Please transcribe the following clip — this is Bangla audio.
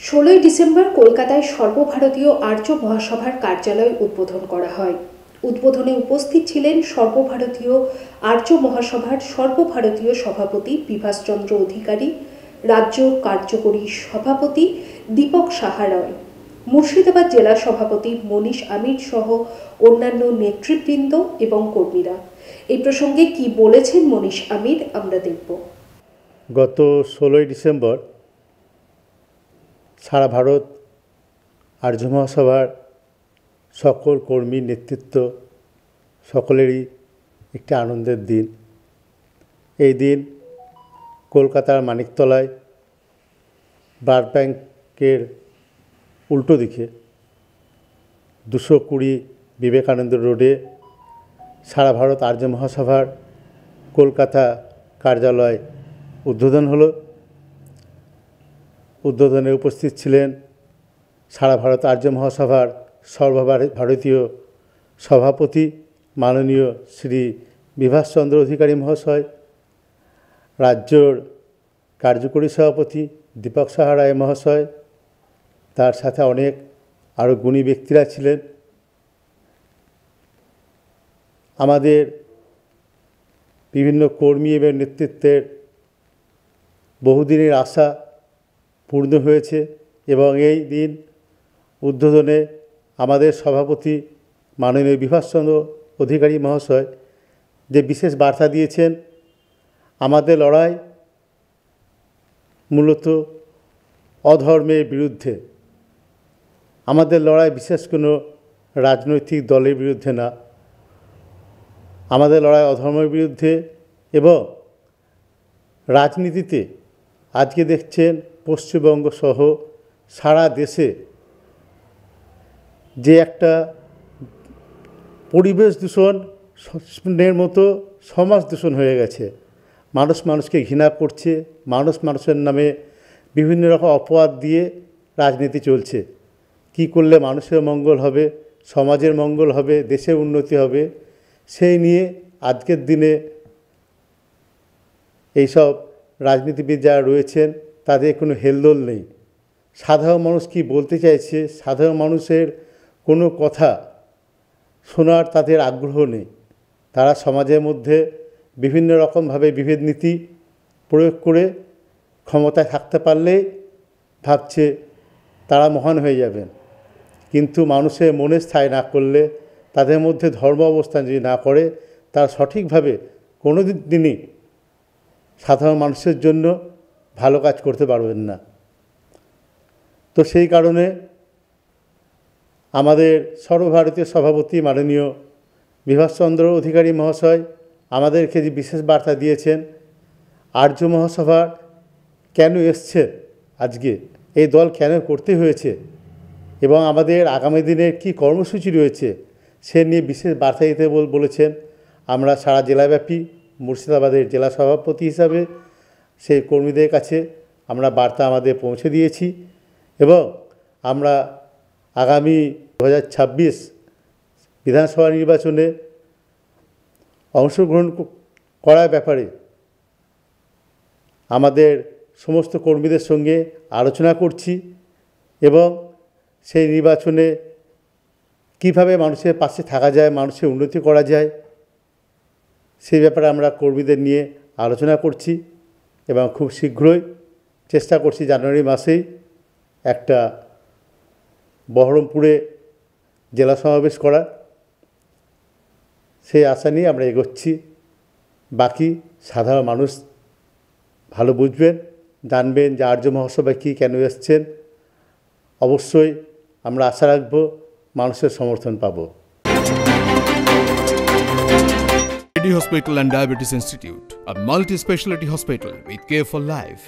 16ই ডিসেম্বর কলকাতায় সর্বভারতীয় আর্য মহাসভার কার্যালয় উদ্বোধন করা হয়। উদ্বোধনে উপস্থিত ছিলেন সর্বভারতীয় আর্য মহাসভার সর্বভারতীয় সভাপতি বিভাসচন্দ্র অধিকারী, রাজ্য কার্যকরী সভাপতি দীপক সাহা রয়, মুর্শিদাবাদ জেলা সভাপতি মনীষ আমির সহ অন্যান্য নেতৃবৃন্দ এবং কর্মীরা। এই প্রসঙ্গে কি বলেছেন মনীষ আমির আমরা দেখব। গত 16ই ডিসেম্বর সারা ভারত আর্য মহাসভার সকল কর্মী নেতৃত্ব সকলেরই একটি আনন্দের দিন। এই দিন কলকাতার মানিকতলায় ব্লাড ব্যাংকের উল্টো দিকে 220 বিবেকানন্দ রোডে সারা ভারত আর্য মহাসভার কলকাতা কার্যালয় উদ্বোধন হলো। উদ্বোধনে উপস্থিত ছিলেন সারা ভারত আর্য মহাসভার সর্বভারতীয় সভাপতি মাননীয় শ্রী বিভাসচন্দ্র অধিকারী মহাশয়, রাজ্যর কার্যকরী সভাপতি দীপক সাহা রায় মহাশয়, তার সাথে অনেক আরও গুণী ব্যক্তিরা ছিলেন। আমাদের বিভিন্ন কর্মী এবং নেতৃত্বের বহুদিনের আশা পূর্ণ হয়েছে এবং এই দিন উদ্বোধনে আমাদের সভাপতি মাননীয় বিভাসচন্দ্র অধিকারী মহাশয় যে বিশেষ বার্তা দিয়েছেন, আমাদের লড়াই মূলত অধর্মের বিরুদ্ধে। আমাদের লড়াই বিশেষ কোনো রাজনৈতিক দলের বিরুদ্ধে না, আমাদের লড়াই অধর্মের বিরুদ্ধে। এবং রাজনীতিতে আজকে দেখছেন পশ্চিমবঙ্গ সহ সারা দেশে যে একটা পরিবেশ দূষণের মতো সমাজ দূষণ হয়ে গেছে। মানুষ মানুষকে ঘৃণা করছে, মানুষ মানুষের নামে বিভিন্ন রকম অপবাদ দিয়ে রাজনীতি চলছে। কি করলে মানুষের মঙ্গল হবে, সমাজের মঙ্গল হবে, দেশের উন্নতি হবে, সেই নিয়ে আজকের দিনে এইসব রাজনীতিবিদ যারা রয়েছেন তাদের কোনো হেলদোল নেই। সাধারণ মানুষ কি বলতে চাইছে, সাধারণ মানুষের কোনো কথা শোনার তাদের আগ্রহ নেই। তারা সমাজের মধ্যে বিভিন্ন রকমভাবে বিভেদ নীতি প্রয়োগ করে ক্ষমতায় থাকতে পারলেই ভাবছে তারা মহান হয়ে যাবেন। কিন্তু মানুষের মনে স্থায়ী না করলে, তাদের মধ্যে ধর্ম অবস্থান যদি না করে, তারা সঠিকভাবে কোনো দিনই সাধারণ মানুষের জন্য ভালো কাজ করতে পারবেন না। তো সেই কারণে আমাদের সর্বভারতীয় সভাপতি মাননীয় বিভাসচন্দ্র অধিকারী মহাশয় আমাদেরকে যে বিশেষ বার্তা দিয়েছেন, আর্য মহাসভা কেন এসছে, আজকে এই দল কেন করতে হয়েছে এবং আমাদের আগামী দিনের কি কর্মসূচি রয়েছে সে নিয়ে বিশেষ বার্তা দিতে বলেছেন। আমরা সারা জেলাব্যাপী মুর্শিদাবাদের জেলা সভাপতি হিসাবে সেই কর্মীদের কাছে আমরা বার্তা আমাদের পৌঁছে দিয়েছি এবং আমরা আগামী 2026 বিধানসভা নির্বাচনে অংশগ্রহণ করার ব্যাপারে আমাদের সমস্ত কর্মীদের সঙ্গে আলোচনা করছি এবং সেই নির্বাচনে কিভাবে মানুষের পাশে থাকা যায়, মানুষের উন্নতি করা যায়, সেই ব্যাপারে আমরা কর্মীদের নিয়ে আলোচনা করছি এবং খুব শীঘ্রই চেষ্টা করছি জানুয়ারি মাসেই একটা বহরমপুরে জেলা সমাবেশ করা। সেই আশা নিয়ে আমরা এগোচ্ছি। বাকি সাধারণ মানুষ ভালো বুঝবেন, জানবেন যে আর্য মহাসভায় কী কেন এসছেন। অবশ্যই আমরা আশা রাখব মানুষের সমর্থন পাব। Hospital and Diabetes Institute, a multi-specialty hospital with care for life.